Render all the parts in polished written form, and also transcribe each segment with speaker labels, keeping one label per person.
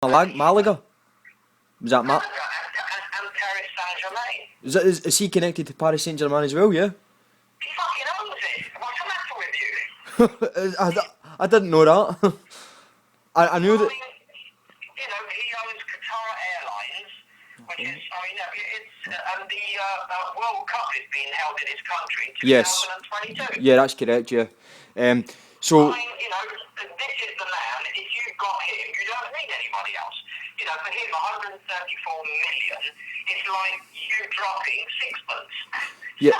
Speaker 1: Malaga? Was that
Speaker 2: Malaga and Paris Saint-Germain.
Speaker 1: Is he connected to Paris Saint-Germain as well? Yeah.
Speaker 2: He fucking owns it. What's the matter with you?
Speaker 1: I didn't know that. I knew
Speaker 2: Well, I
Speaker 1: that.
Speaker 2: mean, he owns Qatar Airlines, which is, and the World Cup is being held in his country in
Speaker 1: Yes.
Speaker 2: 2022.
Speaker 1: Yeah, that's correct. Yeah. So.
Speaker 2: I mean, this is the man. If you've got him, you don't need anybody else. For him, 134 million is like you dropping sixpence.
Speaker 1: Yeah,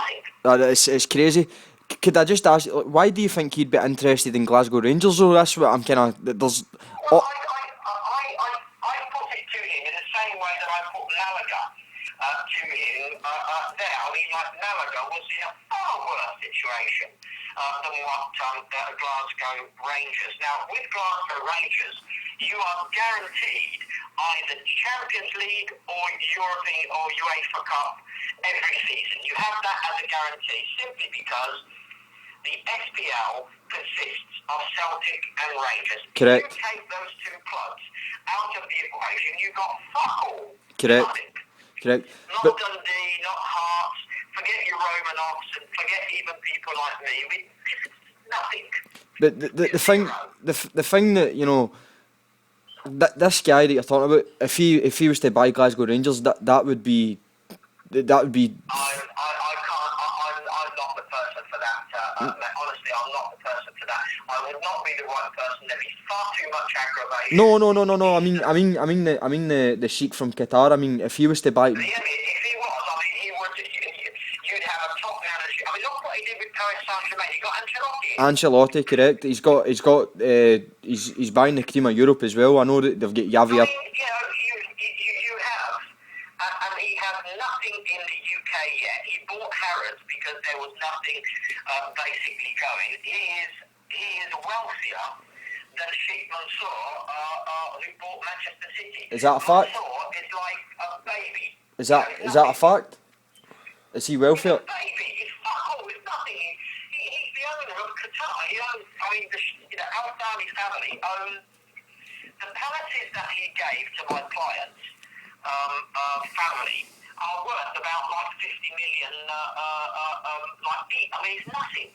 Speaker 1: it's crazy. Could I just ask, why do you think he'd be interested in Glasgow Rangers? Though that's what I'm kind of. There's.
Speaker 2: Well, I put it to him in the same way that I put Malaga to him there. I mean, like Malaga was in a far worse situation than what Glasgow Rangers. Now, with Glasgow Rangers, you are guaranteed either Champions League or European or UEFA Cup every season. You have that as a guarantee simply because the SPL consists of Celtic and Rangers.
Speaker 1: Correct.
Speaker 2: If you take those two clubs out of the equation, you've got fuck all.
Speaker 1: Correct.
Speaker 2: Nothing.
Speaker 1: Correct.
Speaker 2: Not Dundee, not Hearts, forget your Romanoffs and forget even people like me. Nothing.
Speaker 1: The thing that this guy that you're talking about, if he was to buy Glasgow Rangers, that would be.
Speaker 2: I can't. I'm not the person for that. Honestly, I'm not the person for that. I would not be the right person. There'd be far too much aggravation.
Speaker 1: No. I mean the sheik from Qatar. I mean, if he was to buy.
Speaker 2: Yeah, if he was, I mean, he would. You'd have a top manager. I mean, look what he did with Paris Saint-Germain. He got Ancelotti.
Speaker 1: Ancelotti, correct. He's buying the cream of Europe as well. I know that they've got Javier.
Speaker 2: I mean, you have, and he has nothing in the UK yet. He bought Harrods because there was nothing basically going. He is wealthier than Sheikh Mansour, who bought Manchester City.
Speaker 1: Is that a fact?
Speaker 2: Mansour is like a baby.
Speaker 1: Is that a fact? Is he wealthier?
Speaker 2: He's a baby. He's fuck all. He's nothing. He's the owner of Qatar. He owns. I mean, Al Thani's family owns the palaces that he gave to my clients' family are worth about like 50 million each. I mean, it's nothing.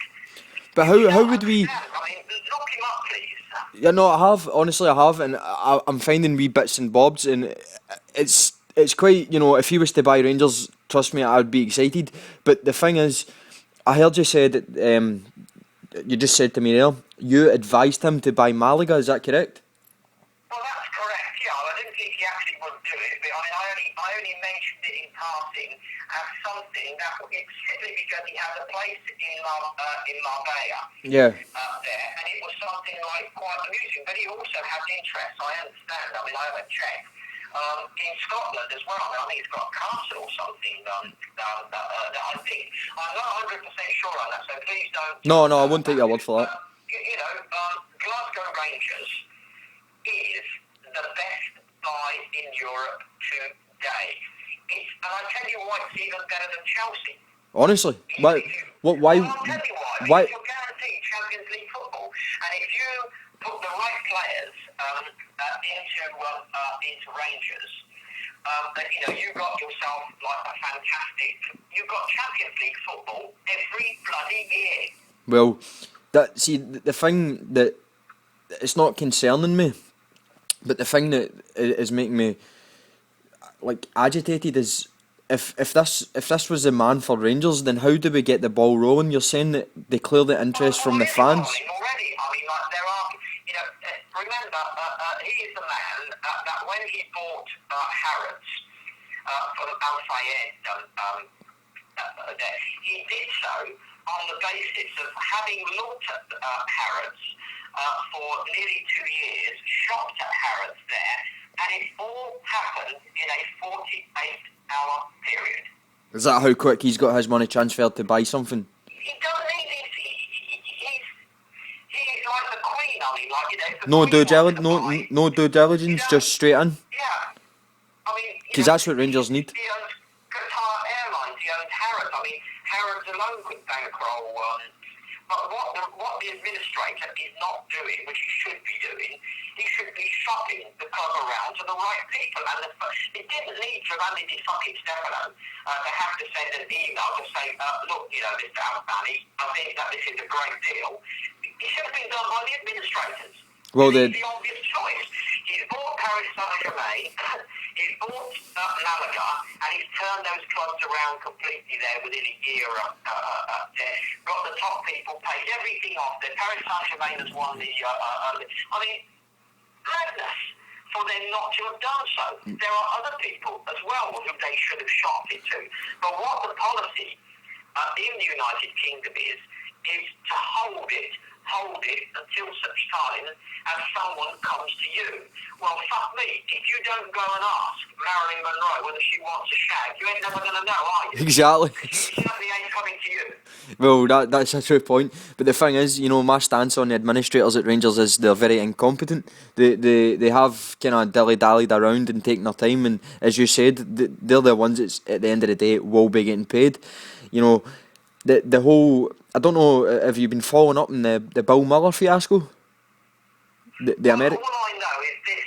Speaker 1: But how would we?
Speaker 2: I mean, look him up, please.
Speaker 1: Yeah, no, I have. Honestly, I have, and I'm finding wee bits and bobs, and it's quite. If he was to buy Rangers, trust me, I'd be excited. But the thing is, I heard you said that. You just said to me there, you advised him to buy Malaga. Is that correct?
Speaker 2: Well, that's correct. Yeah, I didn't think he actually would do it, but I only mentioned it in passing as something that it's simply because he has a place in Marbella.
Speaker 1: Yeah.
Speaker 2: There, and it was something like quite amusing. But he also has interest. I understand. I mean, I haven't checked. In Scotland as well. I think he's got a castle or something. I think I'm not 100% sure on that. So please don't.
Speaker 1: No, I won't take your word for that.
Speaker 2: Glasgow Rangers is the best buy in Europe today. And I tell you why it's even better than Chelsea.
Speaker 1: Honestly, why?
Speaker 2: I'll tell you why. Because you're guaranteed Champions League football, and if you put the right players into Rangers, you got yourself like a fantastic. You've got Champions League football every bloody year.
Speaker 1: Well, the thing that it's not concerning me, but the thing that is making me agitated is if this was the man for Rangers, then how do we get the ball rolling? You're saying that they clear the interest from the fans.
Speaker 2: Already, I mean, there are. Remember, he is the man that when he bought Harrods from Al Fayed, he did so on the basis of having looked at Harrods for nearly 2 years, shopped at Harrods there, and it all happened in a 48-hour period.
Speaker 1: Is that how quick he's got his money transferred to buy something?
Speaker 2: He doesn't need it. He's like the Queen, I mean,
Speaker 1: No due diligence, just straight in.
Speaker 2: Yeah. I mean,
Speaker 1: because that's what Rangers need.
Speaker 2: He owns Qatar Airlines, he owns Harrods. I mean, Harrods alone could bankroll. But what the administrator is not doing, which he should be doing, he should be shopping the club around to the right people. And it didn't need Giovanni Di Stefano to have to send an email to say, look, Mr. Albani, I think that this is a great deal. It should have been done by the administrators.
Speaker 1: Well,
Speaker 2: It's the obvious choice. He's bought Paris Saint-Germain, he's bought Malaga, and he's turned those clubs around completely there within a year. Got the top people, paid everything off there. Paris Saint-Germain has won the... madness for them not to have done so. There are other people as well who they should have shopped it to. But what the policy in the United Kingdom is to hold it until such time as someone comes to you. Well, fuck me, if you don't go and ask Marilyn Monroe whether she wants a shag, you ain't never going to know, are you?
Speaker 1: Exactly.
Speaker 2: She certainly ain't coming to you.
Speaker 1: Well, that's a true point. But the thing is, my stance on the administrators at Rangers is they're very incompetent. They have kind of dilly-dallied around and taken their time, and as you said, they're the ones that at the end of the day will be getting paid. The whole... I don't know, have you been following up on the Bill Muller fiasco? The American...
Speaker 2: All I know is this,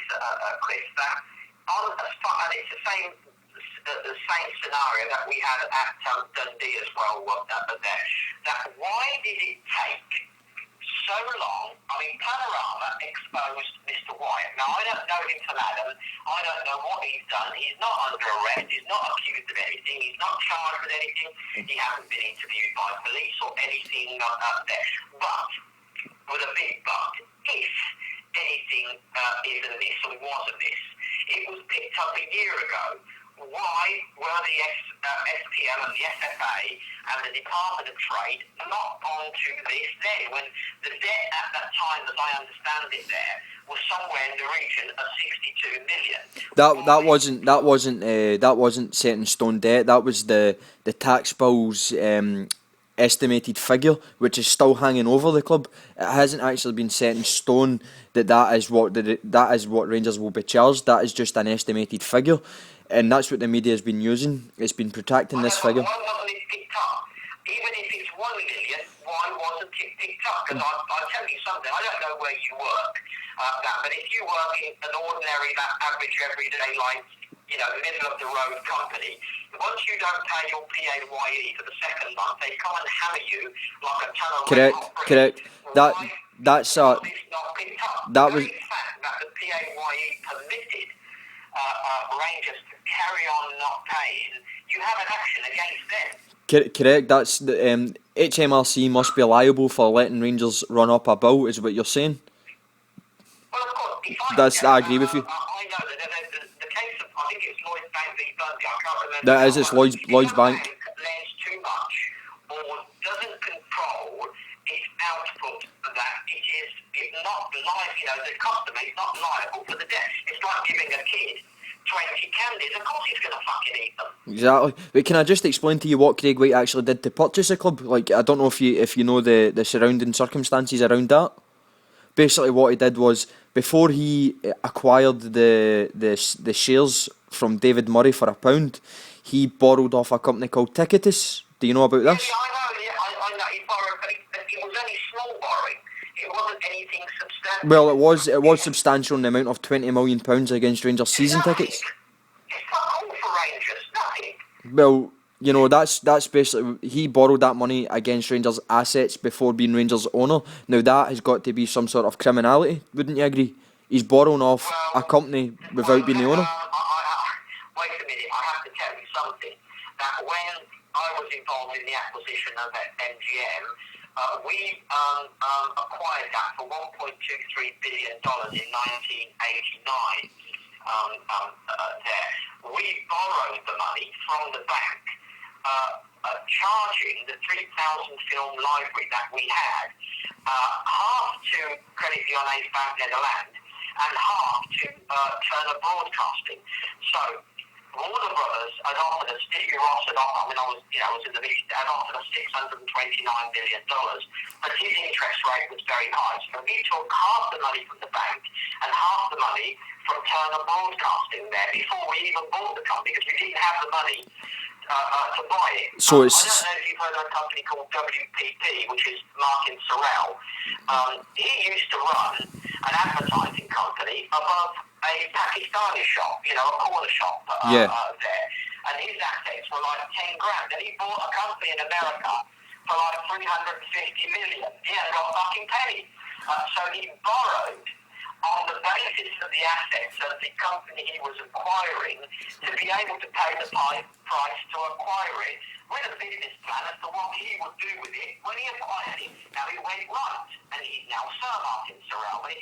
Speaker 2: Chris, that and it's the same scenario that we had at Dundee as well, that why did it take so long? I mean, Panorama exposed Mr. Wyatt. Now, I don't know him from Adam. I don't know what he's done. He's not under arrest. He's not accused of anything. He's not charged with anything. He hasn't been interviewed by police or anything there. But, with a big but, if anything is amiss or was amiss, it was picked up a year ago. Why were the SPL and the SFA and the Department of Trade not onto this then, when the debt at that time, as I understand it there, was somewhere in the region of 62 million?
Speaker 1: That wasn't set in stone debt. That was the tax bill's estimated figure, which is still hanging over the club. It hasn't actually been set in stone that is what Rangers will be charged. That is just an estimated figure. And that's what the media has been using. It's been protecting this figure.
Speaker 2: Why wasn't it picked up? Even if it's 1 million, why wasn't it picked up? Because I'll tell you something, I don't know where you work, but if you work in an ordinary, average, everyday life, middle of the road company, once you don't pay your PAYE for the second month, they come and hammer you like a ton of
Speaker 1: Correct.
Speaker 2: Why was this not picked up?
Speaker 1: That
Speaker 2: the
Speaker 1: was...
Speaker 2: very fact that the PAYE permitted Rangers to carry on not paying, you have an action against them.
Speaker 1: Correct. That's the HMRC must be liable for letting Rangers run up a bill, is what you're saying.
Speaker 2: Well, of course.
Speaker 1: I agree with you.
Speaker 2: I know that the case of, I think it's Lloyds Bank v Bundy, I can't remember.
Speaker 1: That is, it's Lloyds Bank.
Speaker 2: Lends too much or doesn't control its output, that it's not liable, the customer is not liable for the debt. It's like giving a kid 20 candies, of course he's going to fucking eat them.
Speaker 1: Exactly. But can I just explain to you what Craig White actually did to purchase the club? Like, I don't know if you know the surrounding circumstances around that. Basically, what he did was, before he acquired the shares from David Murray for £1, he borrowed off a company called Ticketus. Do you know about this?
Speaker 2: Yeah, I know. He borrowed, but it was only small borrowing. It wasn't anything substantial.
Speaker 1: Well, it was substantial in the amount of £20 million against Rangers season tickets.
Speaker 2: It's not all for Rangers, nothing.
Speaker 1: Well, that's basically, he borrowed that money against Rangers assets before being Rangers owner. Now that has got to be some sort of criminality, wouldn't you agree? He's borrowing off a company without being the owner.
Speaker 2: Wait a minute, I have to tell you something. That when I was involved in the acquisition of MGM, we acquired that for $1.23 billion in 1989. We borrowed the money from the bank, charging the 3,000 film library that we had, half to Credit Lyonnais Bank Netherlands and half to Turner Broadcasting. So Warner Brothers had offered us, Stevie Ross had offered, I was in the meeting, had offered us $629 million, but his interest rate was very high. So we took half the money from the bank and half the money from Turner Broadcasting there before we even bought the company, because we didn't have the money to buy it.
Speaker 1: So
Speaker 2: I don't know if you've heard of a company called WPP, which is Martin Sorrell. He used to run an advertising company above a Pakistani shop, a corner shop
Speaker 1: Yeah.
Speaker 2: there. And his assets were like 10 grand. And he bought a company in America for like 350 million. He hadn't got a fucking penny. So he borrowed on the basis of the assets of the company he was acquiring to be able to pay the price to acquire it with a business plan as to what he would do with it when he acquired it. Now, it went right, and he's now Sir Martin Sorrell.